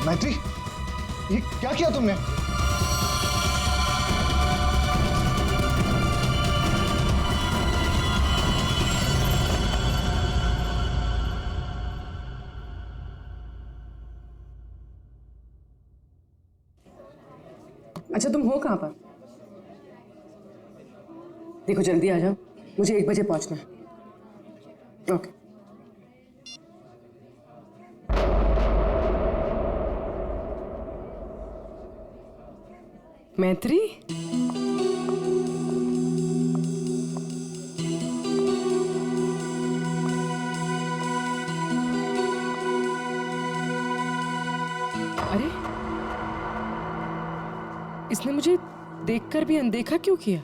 मैत्री, ये क्या किया तुमने? अच्छा, तुम हो कहाँ पर? देखो जल्दी आ जाओ, मुझे 1 बजे पहुंचना है। ओके। मैत्री, अरे इसने मुझे देखकर भी अनदेखा क्यों किया?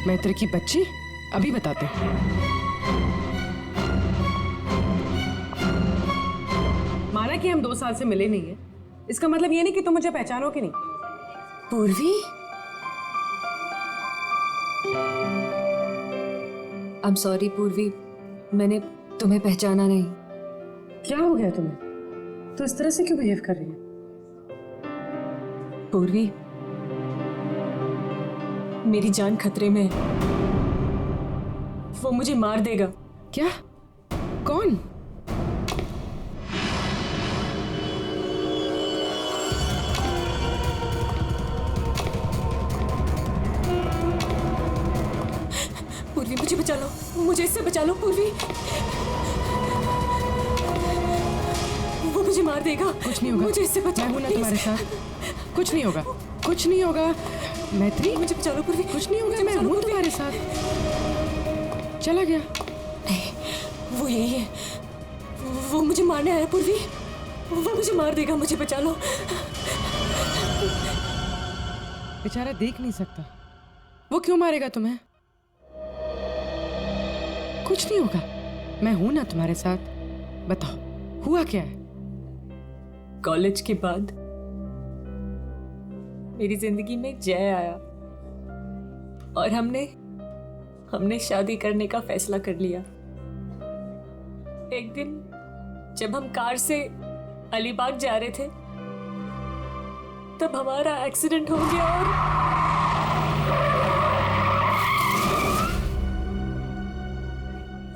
मैत्री की बच्ची, अभी बताते हैं। माना कि हम 2 साल से मिले नहीं है, इसका मतलब ये नहीं कि तुम मुझे पहचानोगे नहीं। पूर्वी, आई एम सॉरी पूर्वी, मैंने तुम्हें पहचाना नहीं। क्या हो गया तुम्हें? तो इस तरह से क्यों बिहेव कर रही है? पूर्वी, मेरी जान खतरे में है। वो मुझे मार देगा। क्या? कौन? पूर्वी, मुझे बचा लो, मुझे इससे बचा लो पूर्वी। वो मुझे मार देगा। कुछ नहीं होगा, मुझे इससे बचा मैं लो हूं ना please। तुम्हारे साथ। कुछ नहीं होगा, कुछ नहीं होगा। मैत्री, मुझे बचा लो पूर्वी। कुछ नहीं होगा, मैं हूं तुम्हारे साथ। चला गया। नहीं, वो यही है। वो मुझे मारने आया पूर्वी। वो मुझे मार देगा, मुझे बचा लो। बेचारा देख नहीं सकता, वो क्यों मारेगा तुम्हें? कुछ नहीं होगा, मैं हूं ना तुम्हारे साथ। बताओ हुआ क्या है? कॉलेज के बाद मेरी जिंदगी में जय आया और हमने शादी करने का फैसला कर लिया। एक दिन जब हम कार से अलीबाग जा रहे थे, तब हमारा एक्सीडेंट हो गया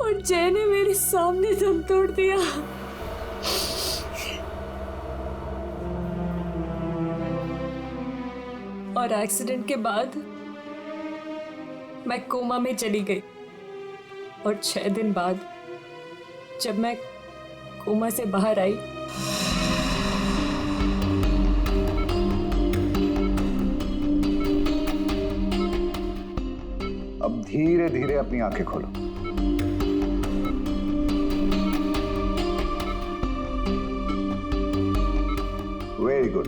और जय ने मेरे सामने दम तोड़ दिया। और एक्सीडेंट के बाद मैं कोमा में चली गई और 6 दिन बाद जब मैं कोमा से बाहर आई, अब धीरे धीरे अपनी आंखें खोलो। Very good.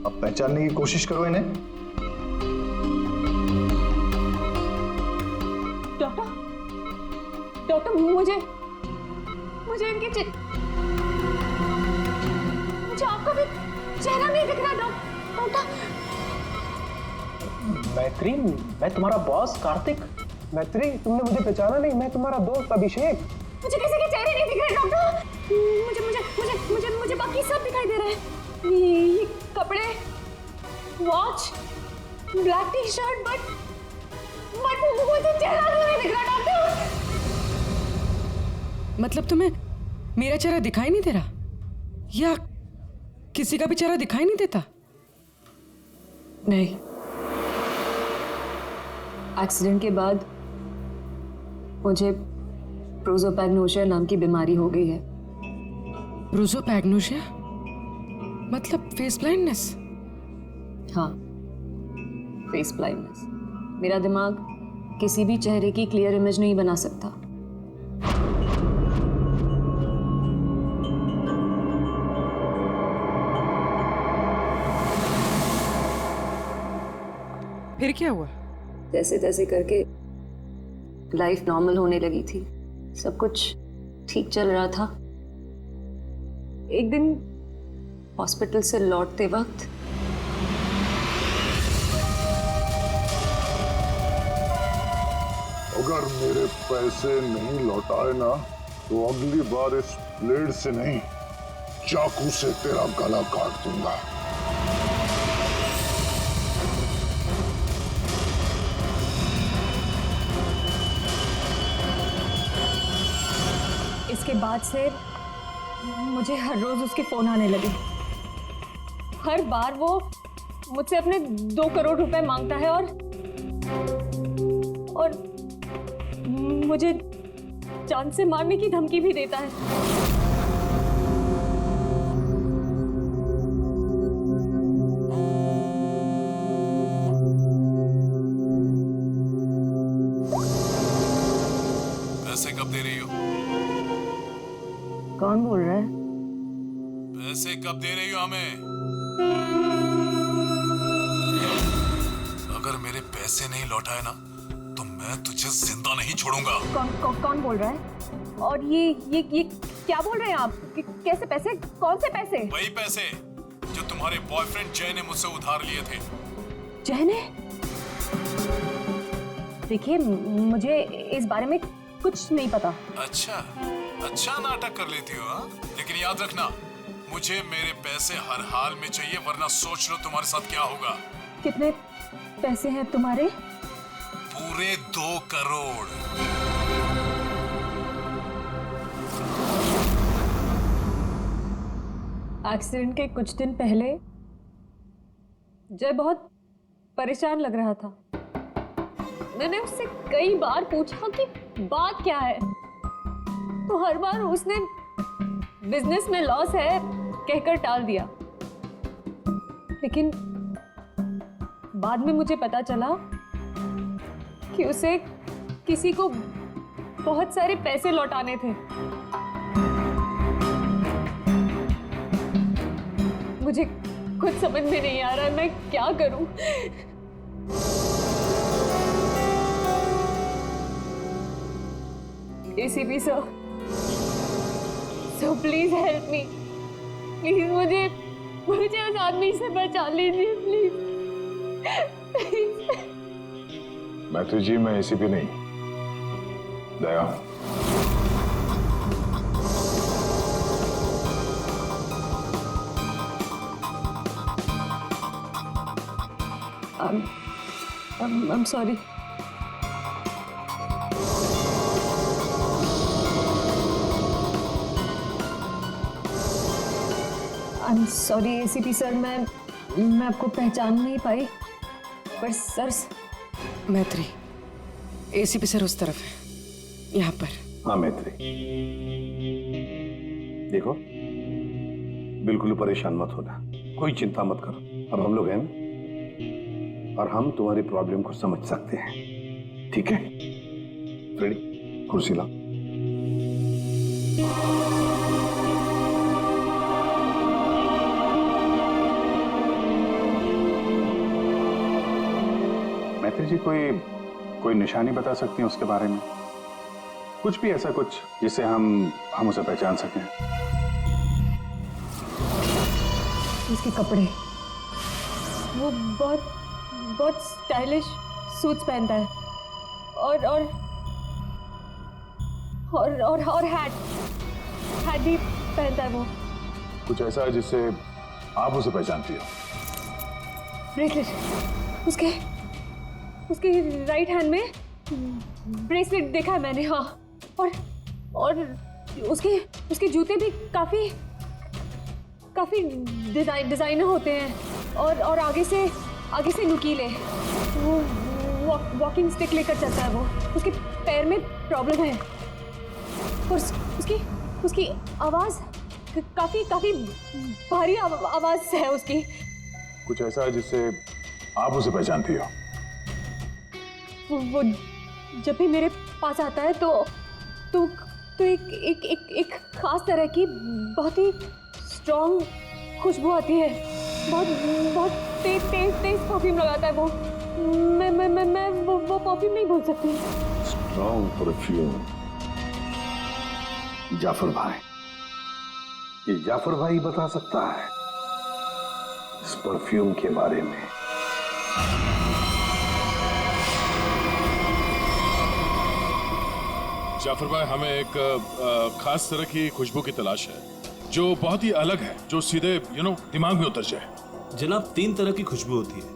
अब पहचानने की कोशिश करो इन्हें। डॉक्टर मुझे इनके मुझे आपका भी चेहरा नहीं दिख रहा डॉक्टर। मैत्री, मैं तुम्हारा बॉस कार्तिक। मैत्री, तुमने मुझे पहचाना नहीं? मैं तुम्हारा दोस्त अभिषेक। मुझे किसी के चेहरे नहीं दिख रहे डॉक्टर। मुझे मुझे मुझे मुझे मुझे बाकी सब दिखाई दे रहा है। ये कपड़े, watch, black T shirt, but मुझे चेहरा नहीं दिख रहा डॉक्टर। मतलब तुम्हें मेरा चेहरा दिखाई नहीं दे रहा, या किसी का भी चेहरा दिखाई नहीं देता? नहीं, एक्सीडेंट के बाद मुझे प्रोसोपैग्नोसिया नाम की बीमारी हो गई है। प्रोसोपैग्नोसिया मतलब फेस ब्लाइंडनेस? हाँ, फेस ब्लाइंडनेस। मेरा दिमाग किसी भी चेहरे की क्लियर इमेज नहीं बना सकता। फिर क्या हुआ? जैसे तैसे करके लाइफ नॉर्मल होने लगी थी, सब कुछ ठीक चल रहा था। एक दिन हॉस्पिटल से लौटते वक्त अगर मेरे पैसे नहीं लौटाए ना तो अगली बार इस ब्लेड से नहीं, चाकू से तेरा गला काट दूंगा। इसके बाद से मुझे हर रोज उसके फोन आने लगे। हर बार वो मुझसे अपने 2 करोड़ रुपए मांगता है और मुझे जान से मारने की धमकी भी देता है। पैसे कब दे रही हो? कौन बोल रहा है? पैसे कब दे रही हो हमें? अगर मेरे पैसे नहीं लौटाए ना तो मैं तुझे जिंदा नहीं छोड़ूंगा। कौन बोल रहा है? और ये क्या बोल रहे हैं आप? कैसे पैसे? कौन से पैसे? वही पैसे जो तुम्हारे बॉयफ्रेंड जय ने मुझसे उधार लिए थे। जय ने? देखिए, मुझे इस बारे में कुछ नहीं पता। अच्छा नाटक कर लेती हो हाँ? लेकिन याद रखना, मुझे मेरे पैसे हर हाल में चाहिए, वरना सोच लो तुम्हारे साथ क्या होगा। कितने पैसे हैं तुम्हारे? पूरे 2 करोड़। एक्सीडेंट के कुछ दिन पहले जय बहुत परेशान लग रहा था। मैंने उससे कई बार पूछा कि बात क्या है, तो हर बार उसने बिजनेस में लॉस है कहकर टाल दिया। लेकिन बाद में मुझे पता चला कि उसे किसी को बहुत सारे पैसे लौटाने थे। मुझे कुछ समझ में नहीं आ रहा है, मैं क्या करूं? ACP sir, so please help me. Please मुझे उस आदमी से बचा लीजिए प्लीज। मैत्री जी, मैं ACP नहीं, दया हूं। I'm sorry. I'm sorry ACP sir, मैं आपको पहचान नहीं पाई, पर सर। मैत्री, ACP सर उस तरफ है, यहाँ पर। हाँ मैत्री, देखो बिल्कुल परेशान मत होना, कोई चिंता मत करो। अब हम लोग हैं ना, और हम तुम्हारी प्रॉब्लम को समझ सकते हैं, ठीक है? रेडी? कुर्सी लाओ। मैत्री जी, कोई निशानी बता सकती हैं उसके बारे में? कुछ भी ऐसा कुछ जिससे हम उसे पहचान सकें। उसके कपड़े, वो बहुत स्टाइलिश सूट्स पहनता है और हैट भी पहनता है वो। कुछ ऐसा है जिससे आप उसे पहचानती हो? ब्रेसलेट, उसके राइट हैंड में ब्रेसलेट देखा है मैंने। हाँ, और उसके जूते भी काफी डिजाइनर होते हैं, और आगे से आगे से नुकीले। वो वॉकिंग स्टिक लेकर चलता है। वो उसके पैर में प्रॉब्लम है और उसकी आवाज़ काफ़ी भारी आवाज़ है उसकी। कुछ ऐसा है जिससे आप उसे पहचानती हो? वो जब भी मेरे पास आता है तो एक खास तरह की बहुत ही स्ट्रॉन्ग खुशबू आती है। बहुत तेज परफ्यूम लगाता है वो। मैं वो परफ्यूम नहीं भूल सकती। Strong perfume. जाफर भाई, ये जाफर भाई बता सकता है इस परफ्यूम के बारे में। जाफर भाई, हमें एक खास तरह की खुशबू की तलाश है जो बहुत ही अलग है, जो सीधे दिमाग में उतर जाए। जनाब, 3 तरह की खुशबू होती है,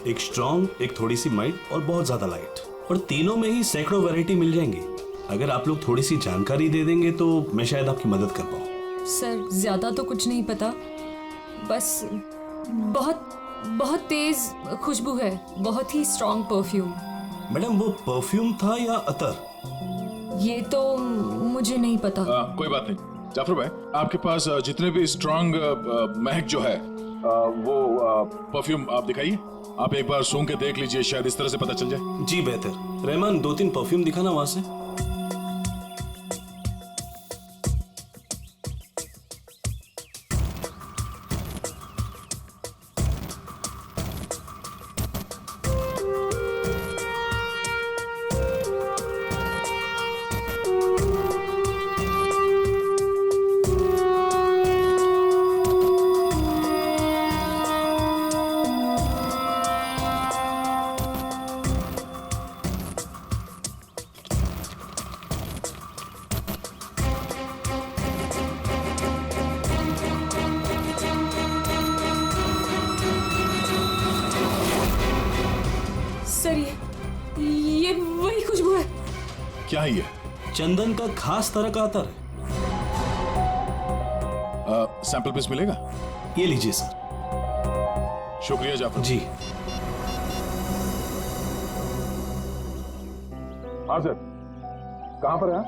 एक स्ट्रॉन्ग, एक थोड़ी सी माइल्ड और बहुत ज्यादा लाइट। और तीनों में ही सैकड़ों वैरायटी मिल जाएंगी। अगर आप लोग थोड़ी सी जानकारी दे देंगे तो मैं शायद आपकी मदद कर पाऊँ। सर, ज्यादा तो कुछ नहीं पता, बस बहुत तेज खुशबू है, बहुत ही स्ट्रॉन्ग परफ्यूम। मैडम, वो परफ्यूम था या अतर? ये तो मुझे नहीं पता। कोई बात नहीं जाफर भाई, आपके पास जितने भी स्ट्रॉन्ग महक जो है वो परफ्यूम आप दिखाइए। आप एक बार सूंघ के देख लीजिए, शायद इस तरह से पता चल जाए। जी बेहतर। रहमान, 2-3 परफ्यूम दिखाना वहां से। सर, ये वही खुशबू है। क्या है ये? चंदन का खास तरह का अतर है। सैंपल पीस मिलेगा? ये लीजिए सर। शुक्रिया जाफर जी। हाँ सर, कहाँ पर है?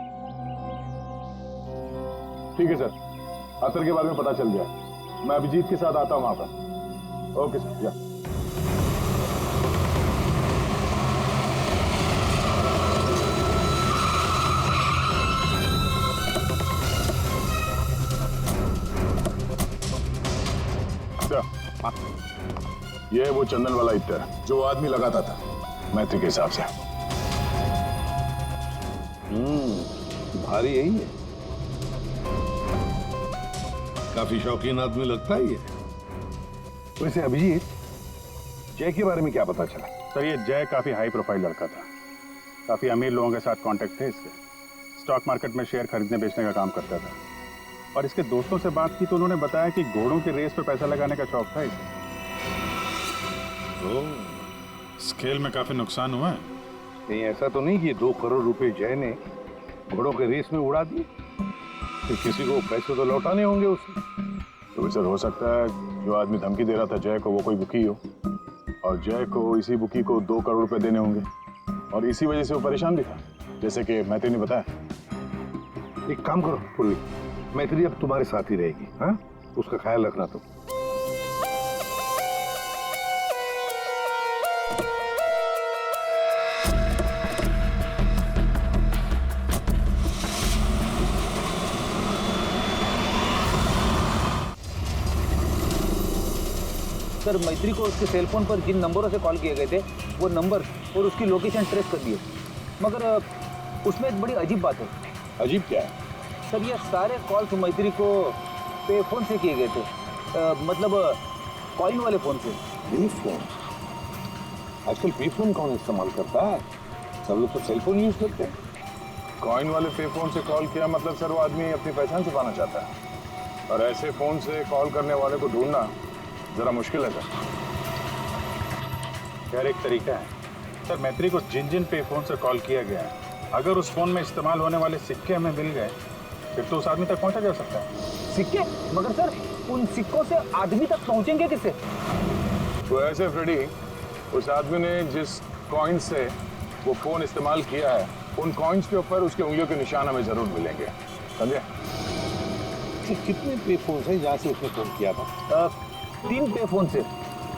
ठीक है सर, अतर के बारे में पता चल गया। मैं अभिजीत के साथ आता हूँ वहां पर। ओके सर, या। ये है वो चंदन वाला इत्र जो आदमी लगाता था मैत्री के हिसाब से। भारी यही है। काफी शौकीन आदमी लगता है ये। वैसे अभिजीत, जय के बारे में क्या पता चला? सर, ये जय काफी हाई प्रोफाइल लड़का था। काफी अमीर लोगों के साथ कांटेक्ट थे इसके। स्टॉक मार्केट में शेयर खरीदने बेचने का काम करता था। और इसके दोस्तों से बात की तो उन्होंने बताया कि घोड़ों की रेस पे पैसा लगाने का शौक था इसे। स्केल में काफी नुकसान हुआ है। नहीं, ऐसा तो नहीं कि 2 करोड़ रुपए जय ने घोड़ों के रेस में उड़ा दिए। तो किसी को पैसे तो लौटाने होंगे उसने। तो सर, हो सकता है जो आदमी धमकी दे रहा था जय को वो कोई बुकी हो, और जय को इसी बुकी को 2 करोड़ रुपए देने होंगे, और इसी वजह से वो परेशान भी था, जैसे कि मैत्री ने बताया। एक काम करो पूर्वी, मैत्री अब तुम्हारे साथ ही रहेगी। हाँ, उसका ख्याल रखना तुम। सर, मैत्री को उसके सेलफोन पर जिन नंबरों से कॉल किए गए थे वो नंबर और उसकी लोकेशन ट्रेस कर दिए, मगर उसमें एक बड़ी अजीब बात है। अजीब क्या है? सर, ये सारे कॉल्स मैत्री को पे फोन से किए गए थे, मतलब कॉइन वाले फोन से। पे फोन? आजकल पे फोन कौन इस्तेमाल करता है? सब लोग तो सेल फोन यूज करते हैं। कॉइन वाले पे फोन से कॉल किया मतलब सर वो आदमी अपनी पहचान छुपाना चाहता है, और ऐसे फोन से कॉल करने वाले को ढूंढना जरा मुश्किल है सर। खैर, एक तरीका है सर। मैत्री को जिन पे फोन से कॉल किया गया है, अगर उस फोन में इस्तेमाल होने वाले सिक्के हमें मिल गए फिर तो उस आदमी तक पहुंचा जा सकता है। सिक्के? मगर सर, उन सिक्कों से आदमी तक पहुंचेंगे किससे? तो ऐसे फ्रेडी, उस आदमी ने जिस कॉइन से वो फोन इस्तेमाल किया है, उन कॉइन्स के ऊपर उसके उंगलियों के निशान हमें जरूर मिलेंगे, समझे? कितने पे फोन है जहाँ से उसने फोन किया था? 3 पे फोन से।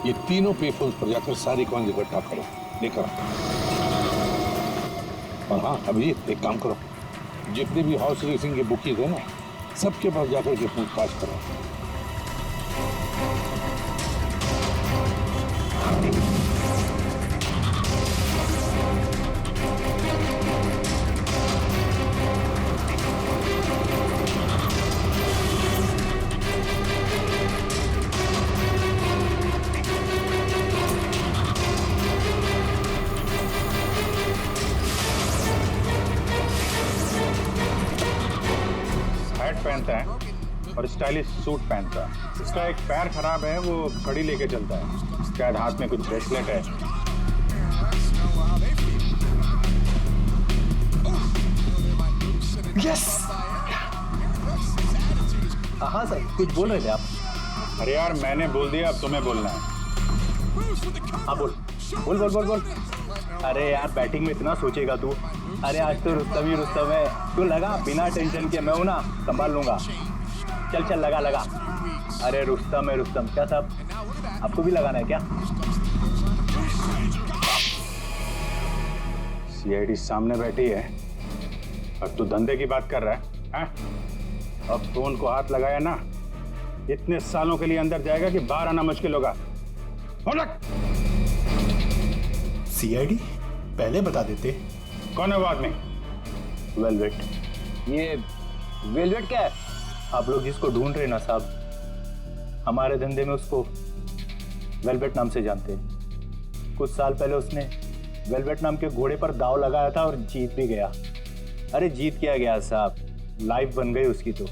ये तीनों पे फोन पर जाकर सारी कॉइन इकट्ठा करो, लेकर आओ। और हाँ अभिजीत, एक काम करो, जितने भी हॉर्स रेसिंग के बुकीज है ना, सबके पास जाकर के पूछताछ करो। पहनता है और स्टाइलिश सूट पहनता है। इसका एक पैर खराब है, वो घड़ी लेके चलता है, शायद हाथ में कुछ ब्रेसलेट है। यस। हाँ सर, कुछ बोल रहे थे आप? अरे यार मैंने बोल दिया, अब तुम्हें बोलना है। हाँ बोल बोल बोल बोल बोल। अरे यार बैटिंग में इतना सोचेगा तू? अरे आज तो रुस्तम ही रुस्तम है, तू लगा बिना टेंशन के, मैं हूं ना, संभाल लूंगा। चल चल लगा लगा। अरे रुस्तम है रुस्तम। क्या साहब, आपको भी लगाना है क्या? सीआईडी सामने बैठी है और तू धंधे की बात कर रहा है, हैं? अब फोन को हाथ लगाया ना, इतने सालों के लिए अंदर जाएगा कि बाहर आना मुश्किल होगा। सीआईडी पहले बता देते। कौन है वो आदमी? वेलवेट। ये वेलवेट क्या है? आप लोग जिसको ढूंढ रहे ना साहब, हमारे धंधे में उसको वेलवेट नाम से जानते हैं। कुछ साल पहले उसने वेलवेट नाम के घोड़े पर दाव लगाया था और जीत भी गया। अरे जीत क्या गया साहब, लाइफ बन गई उसकी। तो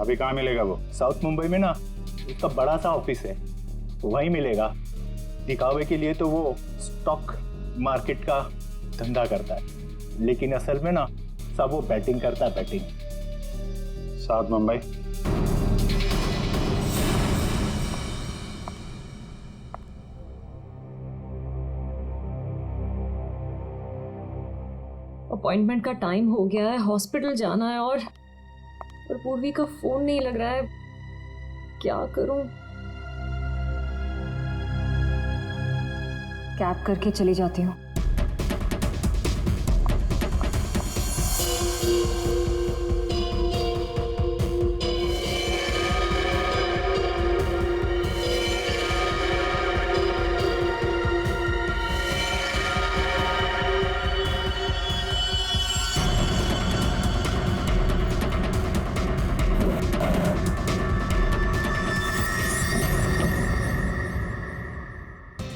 अभी कहाँ मिलेगा वो? साउथ मुंबई में ना उसका बड़ा सा ऑफिस है, वहीं मिलेगा। दिखावे के लिए तो वो स्टॉक मार्केट का धंधा करता है, लेकिन असल में ना सब वो बैटिंग करता है, बैटिंग। साउथ मुंबई। अपॉइंटमेंट का टाइम हो गया है, हॉस्पिटल जाना है और पूर्वी का फोन नहीं लग रहा है, क्या करूं? कैब करके चली जाती हूँ।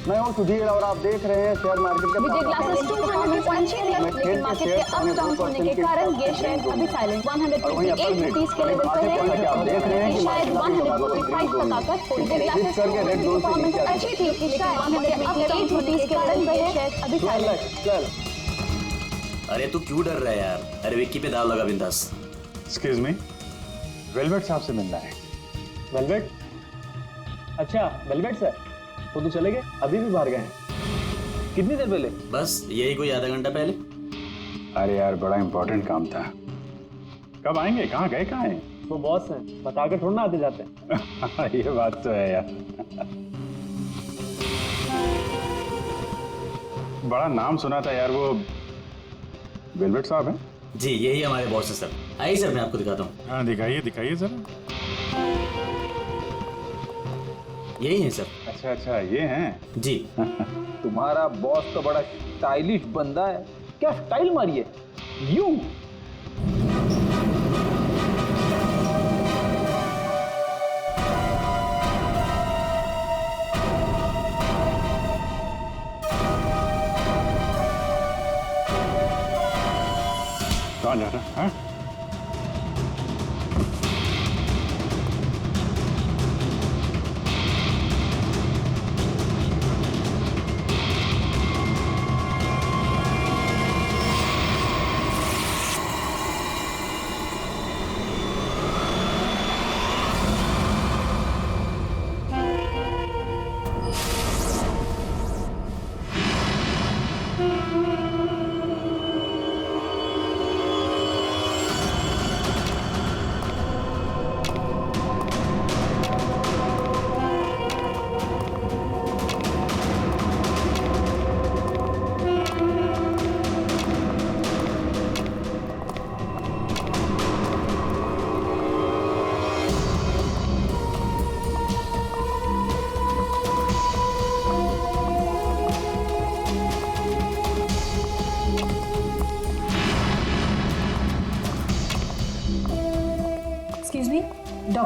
मैं हूँ सुधीर और आप देख रहे हैं शेयर मार्केट के विजय ग्लासेस 200 लेकिन मार्केट के अप डाउन होने के कारण ये शेयर अभी साइलेंट 158 रुपीस के लेवल पर है। आप देख रहे हैं कि शायद 155 तक आकर थोड़ी देर ग्लासेस करके रेड जोन से नीचे अच्छी थी, लेकिन 158 रुपीस के कारण ये शेयर अभी साइलेंट। चल अरे तू क्यों डर रहा है यार? अरे विक्की पे दाव लगा बिंदास। एक्सक्यूज मी, वेलवेट साहब से मिलना है। वेलवेट? अच्छा वेलवेट सर, वो तो चले गए, अभी भी बाहर गए हैं। कितनी देर पहले? बस यही कोई आधा घंटा पहले। अरे यार बड़ा इंपॉर्टेंट काम था। कब आएंगे? कहाँ गए? कहाँ हैं? वो बॉस हैं, बता के थोड़ा ना आते जाते हैं। ये बात तो है यार। बड़ा नाम सुना था यार, वो वेलवेट साहब हैं? जी यही हमारे बॉस है सर। आइए सर मैं आपको दिखाता हूँ। हाँ दिखाइए दिखाइए जरा। यही है सर। अच्छा अच्छा ये हैं जी। तुम्हारा बॉस तो बड़ा स्टाइलिश बंदा है। क्या स्टाइल मारी है यूं? कहाँ जा रहा है?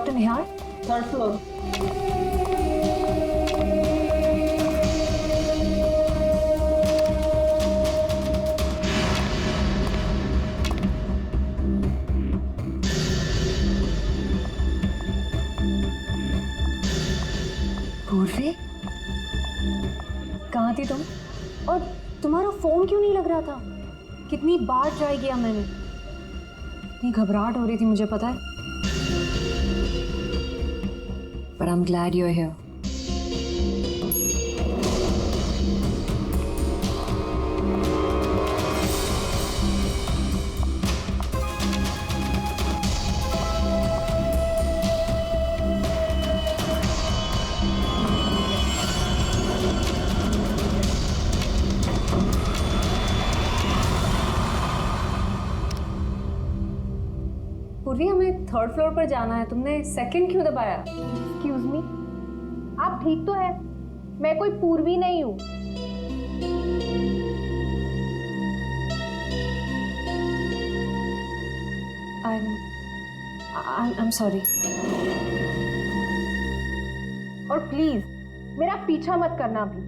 डॉक्टर निहार, 3rd फ्लोर। पूर्वी, कहाँ थी तुम? और तुम्हारा फोन क्यों नहीं लग रहा था? कितनी बार ट्राई किया मैंने, इतनी घबराहट हो रही थी मुझे पता है। But I'm glad you're here. पूर्वी, हमें 3rd फ्लोर पर जाना है, तुमने 2nd क्यों दबाया? एक्सक्यूज मी, आप ठीक तो है? मैं कोई पूर्वी नहीं हूँ। I'm sorry. और प्लीज मेरा पीछा मत करना अभी।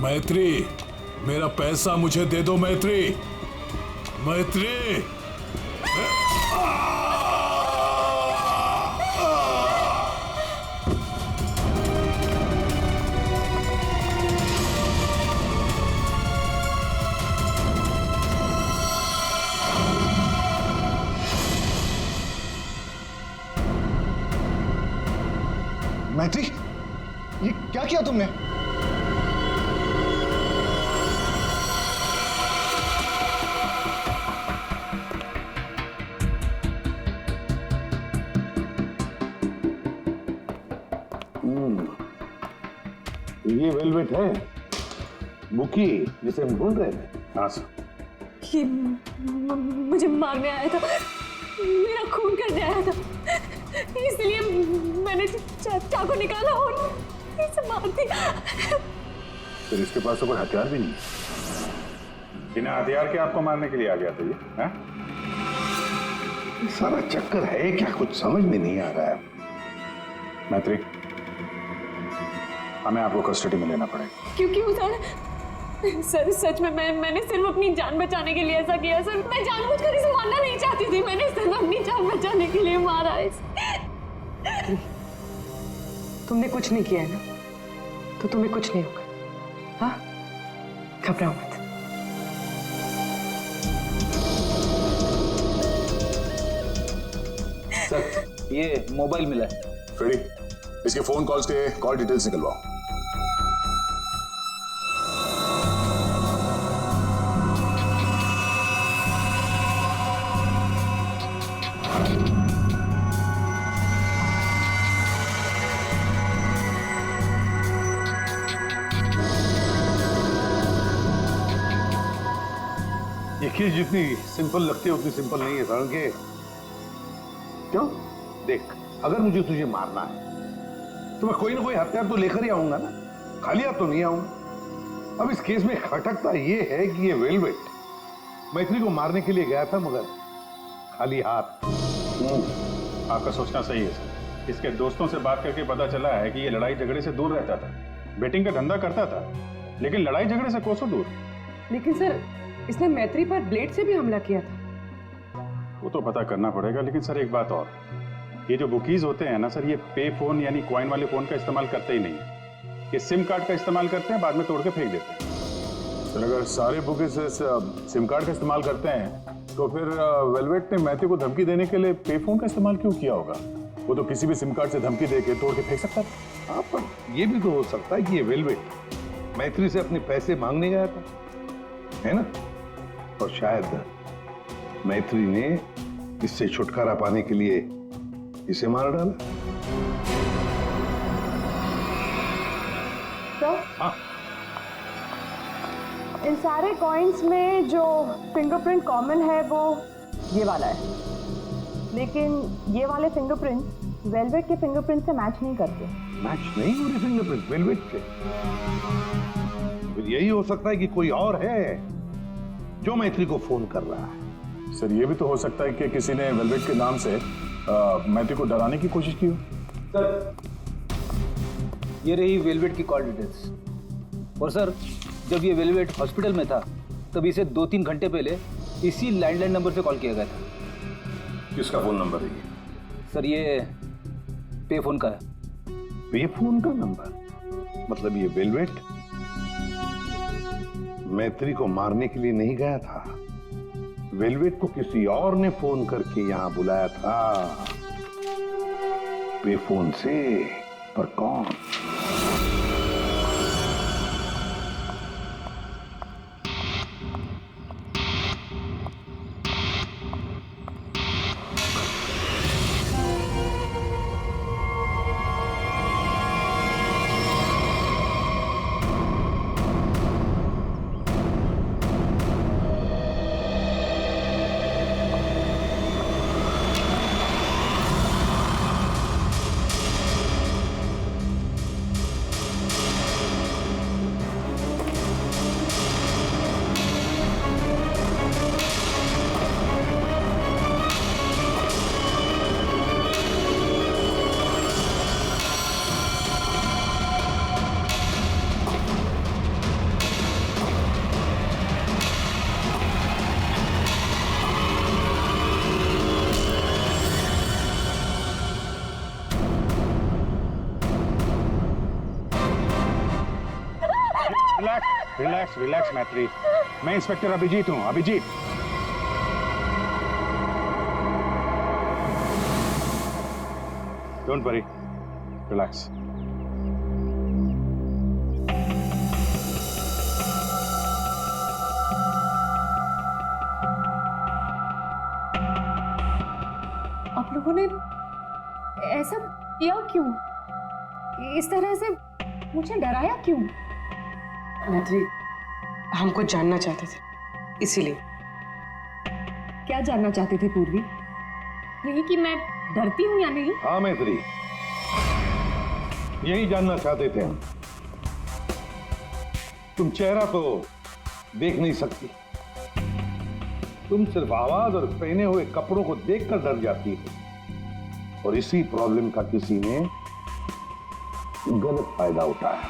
मैत्री, मेरा पैसा मुझे दे दो मैत्री। मैत्री, मैत्री, ये क्या किया तुमने? ये वेलवेट है, बुकी जिसे हम ढूंढ रहे थे। हाँ सर। ये मुझे मारने आया था, मेरा खून करने आया था, इसलिए मैंने चाकू निकाला और इसे मार दिया। फिर इसके पास तो कोई हथियार भी नहीं है। बिना हथियार के आपको मारने के लिए आ गया था ये, हाँ? सारा चक्कर है क्या, कुछ समझ में नहीं आ रहा है। मैत्री, हमें आपको कस्टडी में लेना पड़ेगा। क्यों सर? सच में मैंने सिर्फ अपनी जान बचाने के लिए ऐसा किया सर। मैं जानबूझकर इसे मारना नहीं चाहती थी, मैंने सिर्फ अपनी जान बचाने के लिए मारा इसे। तुमने कुछ नहीं किया है ना, तो तुम्हें कुछ नहीं होगा। हाँ, घबराओ मत। सर, ये मोबाइल मिला है। फ्रेडी, इसके फोन कॉल्स के कॉल डिटेल्स निकलवाओ। ये चीज जितनी सिंपल लगती है उतनी सिंपल नहीं है सर के। क्यों? देख, अगर मुझे तुझे मारना है तो मैं कोई ना कोई हथियार तो लेकर ही आऊंगा ना, खाली हाथ तो नहीं आऊंगा। अब इस केस में खटकता ये है कि ये वेलवेट मैत्री को मारने के लिए गया था, मगर खाली हाथ। आपका सोचना सही है सर। इसके दोस्तों से बात करके पता चला है कि ये लड़ाई झगड़े से दूर रहता था, बेटिंग का धंधा करता था, लेकिन लड़ाई झगड़े से कोसों दूर। लेकिन सर, इसने मैत्री पर ब्लेड से भी हमला किया था। वो तो पता करना पड़ेगा, लेकिन सर एक बात और, ये जो बुकीज होते हैं ना सर, ये पे फोन यानी कॉइन वाले फोन का इस्तेमाल करते ही नहीं है। ये सिम कार्ड का इस्तेमाल करते हैं, बाद में तोड़ के फेंक देते हैं। सर अगर सारे बुकीज सिम कार्ड का इस्तेमाल करते हैं तो फिर वेलवेट ने मैथ्यू को धमकी देने के लिए पे फोन का इस्तेमाल क्यों किया होगा? वो तो किसी भी सिम कार्ड से धमकी देके तोड़ के फेंक सकता था। हाँ, पर ये भी तो हो सकता है कि ये वेलवेट मैत्री से अपने पैसे मांगने गया था, है ना? और शायद मैत्री ने इससे छुटकारा पाने के लिए इसे मार डाला। तो हाँ, इन सारे कॉइन्स में जो फिंगरप्रिंट कॉमन है वो ये वाला है, लेकिन ये वाले फिंगरप्रिंट वेलवेट के फिंगरप्रिंट से मैच नहीं करते। मैच नहीं हो रहे फिंगरप्रिंट वेलवेट के? फिर यही हो सकता है कि कोई और है जो मैत्री को फोन कर रहा है। सर ये भी तो हो सकता है कि किसी ने वेलवेट के नाम से मैथ्यू को डराने की कोशिश की हो। सर ये रही वेलवेट की कॉल डिटेल्स। और सर जब ये वेलवेट हॉस्पिटल में था तब इसे 2-3 घंटे पहले इसी लैंडलाइन नंबर से कॉल किया गया था। किसका फोन नंबर है ये? सर ये पे फोन का है। पे फोन का नंबर? मतलब ये वेलवेट मैत्री को मारने के लिए नहीं गया था, वेलवेट को किसी और ने फोन करके यहां बुलाया था पे फोन से। पर कौन? रिलैक्स रिलैक्स मैत्री, मैं इंस्पेक्टर अभिजीत हूं। Abhijeet, don't worry, relax. आप लोगों ने ऐसा किया क्यों? इस तरह से मुझे डराया क्यों? मैत्री, हम कुछ जानना चाहते थे, इसीलिए। क्या जानना चाहते थे पूर्वी? यही कि मैं डरती हूँ या नहीं? हाँ मैत्री, यही जानना चाहते थे हम। तुम चेहरा तो देख नहीं सकती, तुम सिर्फ आवाज और पहने हुए कपड़ों को देखकर डर जाती हो, और इसी प्रॉब्लम का किसी ने गलत फायदा उठाया।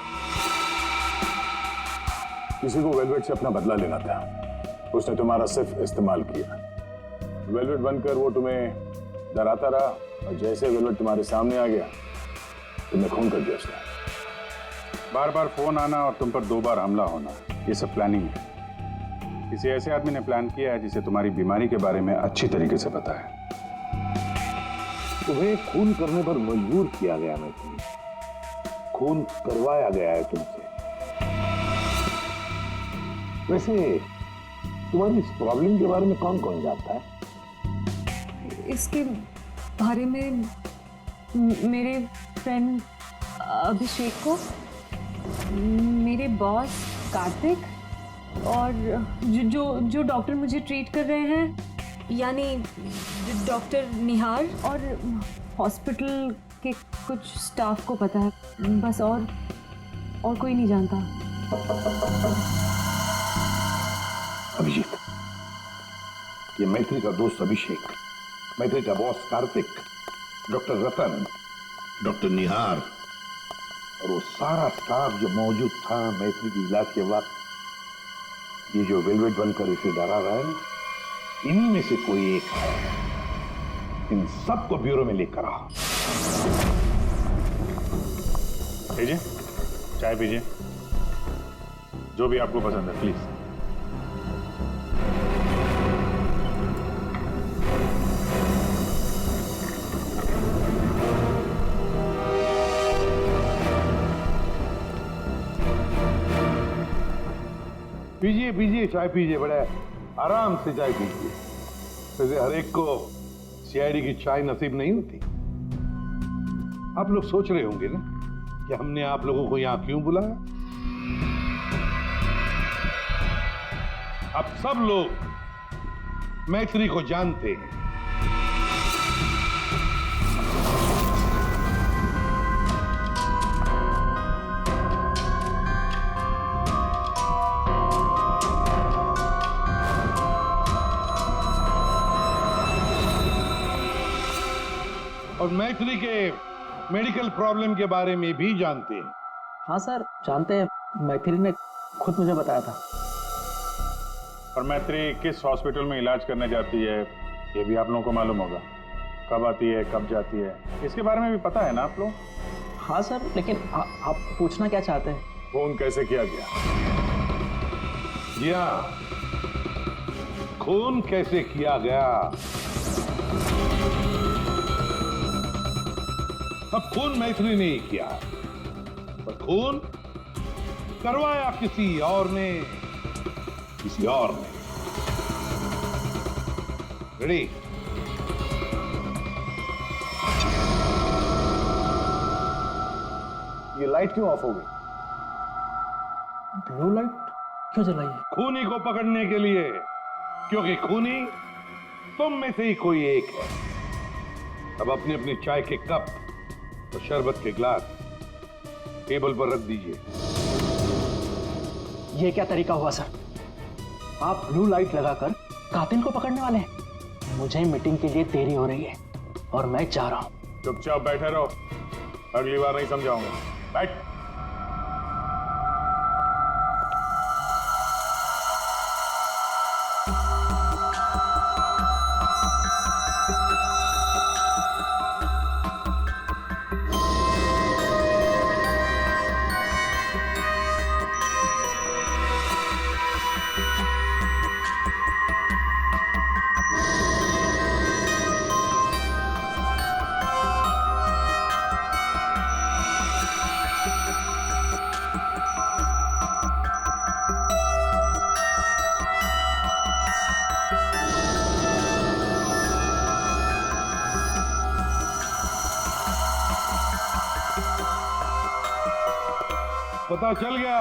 किसी को वेलवेट से अपना बदला लेना था, उसने तुम्हारा सिर्फ इस्तेमाल किया। वेलवेट बनकर वो तुम्हें डराता रहा, और जैसे वेलवेट तुम्हारे सामने आ गया तुमने खून कर दिया उसका। बार बार फोन आना और तुम पर 2 बार हमला होना, ये सब प्लानिंग है। किसी ऐसे आदमी ने प्लान किया है जिसे तुम्हारी बीमारी के बारे में अच्छी तरीके से पता है। तुम्हें खून करने पर मजबूर किया गया मैत्री, खून करवाया गया है तुमसे। वैसे तुम्हारी इस प्रॉब्लम के बारे में कौन कौन जानता है? इसके बारे में मेरे फ्रेंड अभिषेक को, मेरे बॉस कार्तिक, और जो डॉक्टर मुझे ट्रीट कर रहे हैं यानी डॉक्टर निहार, और हॉस्पिटल के कुछ स्टाफ को पता है बस, और कोई नहीं जानता। अभिजीत, ये मैत्री का दोस्त अभिषेक, मैत्री का बॉस कार्तिक, डॉक्टर रतन डॉक्टर निहार और वो सारा स्टाफ जो मौजूद था मैत्री के इलाज के वक्त, ये जो वेलवेट बनकर इसे डरा रहा है ना, इन्हीं में से कोई एक है। इन सबको ब्यूरो में लेकर आओ। लीजिए, चाय पीजिए, जो भी आपको पसंद है प्लीज। पीजिए पीजिए, चाय पीजिए, बड़े आराम से चाय पीजिए। वैसे हर एक को सीआईडी की चाय नसीब नहीं होती। आप लोग सोच रहे होंगे ना कि हमने आप लोगों को यहां क्यों बुलाया। अब सब लोग मैत्री को जानते हैं। और मैत्री के मेडिकल प्रॉब्लम के बारे में भी जानते हैं। हाँ सर, जानते हैं, मैत्री ने खुद मुझे बताया था। और मैत्री किस हॉस्पिटल में इलाज करने जाती है ये भी आप लोगों को मालूम होगा। कब आती है, कब जाती है, इसके बारे में भी पता है ना आप लोग? हाँ सर, लेकिन आप पूछना क्या चाहते हैं? फोन कैसे किया गया? जी हाँ, खून कैसे किया गया? अब खून मैत्री ने किया, पर खून करवाया किसी और ने। रेडी? ये लाइट क्यों ऑफ हो गई? ब्लू लाइट क्यों जलाई है? खूनी को पकड़ने के लिए, क्योंकि खूनी तुम में से ही कोई एक है। अब अपनी अपनी चाय के कप और शरबत के गिलास टेबल पर रख दीजिए। ये क्या तरीका हुआ सर? आप ब्लू लाइट लगाकर कातिल को पकड़ने वाले हैं? मुझे मीटिंग के लिए देरी हो रही है और मैं जा रहा हूं। चुपचाप बैठे रहो, अगली बार नहीं समझाऊंगा। बैठ। पता चल गया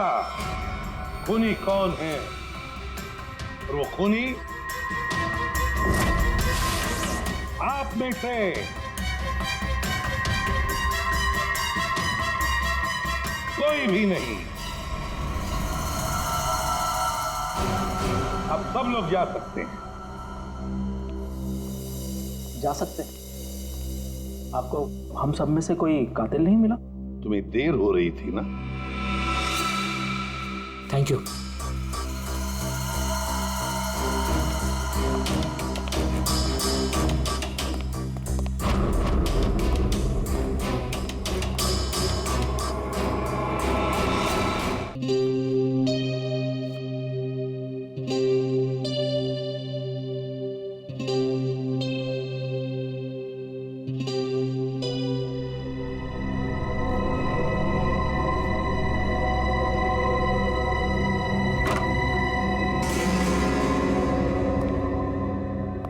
खूनी कौन है, और वो खूनी आप में से कोई भी नहीं। अब सब लोग जा सकते हैं। जा सकते हैं? आपको हम सब में से कोई कातिल नहीं मिला? तुम्हें देर हो रही थी ना? Thank you.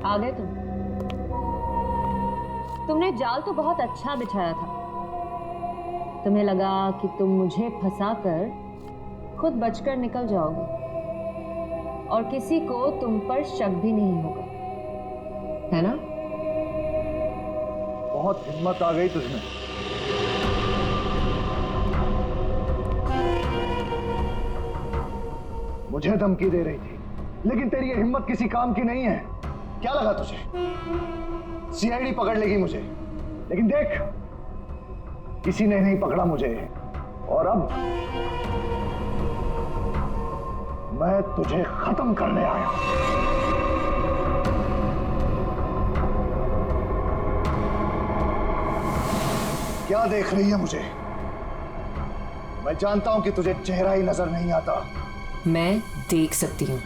आ गए तुमने जाल तो बहुत अच्छा बिछाया था। तुम्हें लगा कि तुम मुझे फंसाकर खुद बचकर निकल जाओगे और किसी को तुम पर शक भी नहीं होगा, है ना? बहुत हिम्मत आ गई तुझमें। मुझे धमकी दे रही थी, लेकिन तेरी ये हिम्मत किसी काम की नहीं है। क्या लगा तुझे सीआईडी पकड़ लेगी मुझे? लेकिन देख, किसी ने नहीं पकड़ा मुझे, और अब मैं तुझे खत्म करने आया हूं। क्या देख रही है मुझे? मैं जानता हूं कि तुझे चेहरा ही नजर नहीं आता। मैं देख सकती हूँ।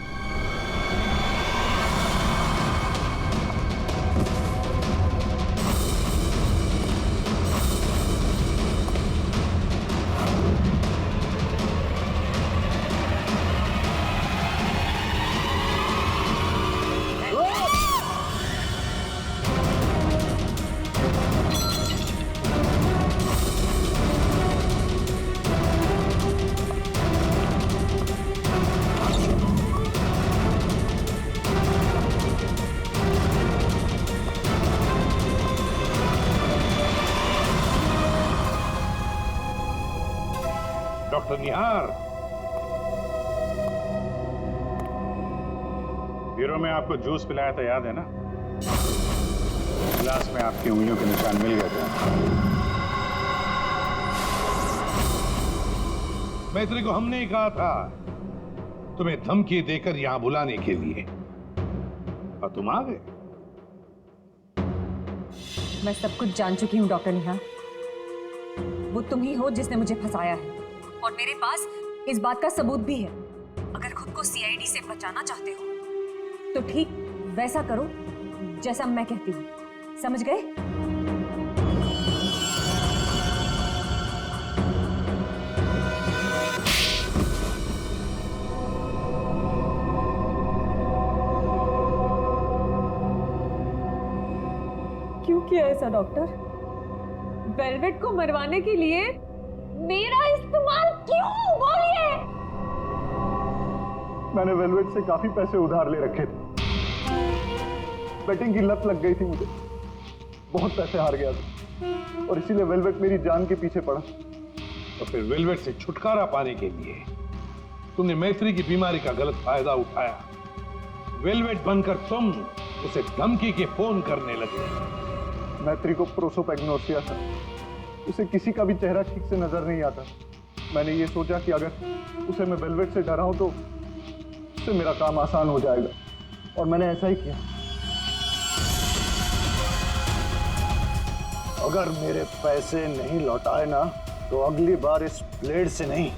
डॉक्टर निहार, ब्यूरो में आपको जूस पिलाया था, याद है ना? गिलास में आपकी उंगलियों के निशान मिल गए थे। मैत्री को हमने ही कहा था तुम्हें धमकी देकर यहां बुलाने के लिए, और तुम आ गए। मैं सब कुछ जान चुकी हूँ डॉक्टर निहार। वो तुम ही हो जिसने मुझे फंसाया है, और मेरे पास इस बात का सबूत भी है। अगर खुद को सीआईडी से बचाना चाहते हो तो ठीक वैसा करो जैसा मैं कहती हूँ, समझ गए? क्यों किया ऐसा डॉक्टर? वेलवेट को मरवाने के लिए मेरा इस्तेमाल क्यों? बोलिए। मैंने वेलवेट से काफी पैसे उधार ले रखे थे। बेटिंग की लत लग गई थी मुझे, बहुत पैसे हार गया था, और इसीलिए वेलवेट मेरी जान के पीछे पड़ा। तो फिर वेलवेट से छुटकारा पाने के लिए तुमने मैत्री की बीमारी का गलत फायदा उठाया। वेलवेट बनकर तुम उसे धमकी के फोन करने लगे। मैत्री को प्रोसोपैग्नोसिया था, उसे किसी का भी चेहरा ठीक से नजर नहीं आता। मैंने ये सोचा कि अगर उसे मैं वेलवेट से डराऊं तो उससे मेरा काम आसान हो जाएगा, और मैंने ऐसा ही किया। अगर मेरे पैसे नहीं लौटाए ना तो अगली बार इस ब्लेड से नहीं,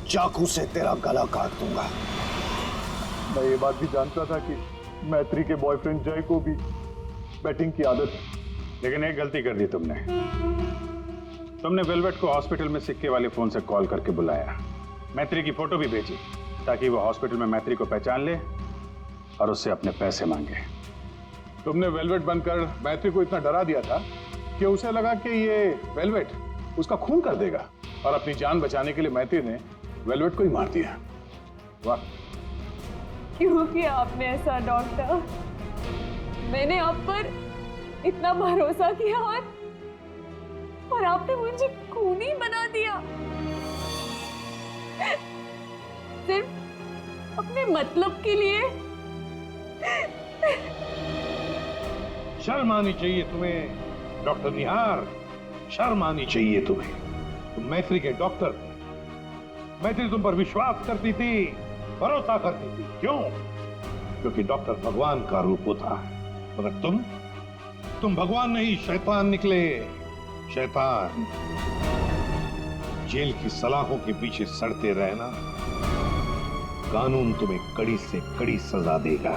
चाकू से तेरा गला काट दूंगा। मैं ये बात भी जानता था कि मैत्री के बॉयफ्रेंड जय को भी बैटिंग की आदत है, लेकिन एक गलती कर दी तुमने। तुमने वेलवेट को हॉस्पिटल में सिक्के वाले फोन से कॉल करके बुलाया, मैत्री की फोटो भी भेजी ताकि वो हॉस्पिटल में मैत्री को पहचान ले और उससे अपने पैसे मांगे। तुमने वेलवेट बनकर मैत्री को इतना डरा दिया था कि उसे लगा कि ये वेलवेट उसका खून कर देगा, और अपनी जान बचाने के लिए मैत्री ने वेलवेट को ही मार दिया। वाह! क्यों किया आपने ऐसा डॉक्टर? मैंने आप पर इतना भरोसा किया और आपने मुझे खूनी बना दिया, सिर्फ अपने मतलब के लिए। शर्म आनी चाहिए तुम्हें डॉक्टर निहार, शर्म आनी चाहिए तुम्हें। तुम मैत्री के डॉक्टर थे, मैत्री तुम पर विश्वास करती थी, भरोसा करती थी। क्यों? क्योंकि डॉक्टर भगवान का रूप होता है, मगर तुम भगवान नहीं, शैतान निकले। शैतान। जेल की सलाखों के पीछे सड़ते रहना, कानून तुम्हें कड़ी से कड़ी सजा देगा।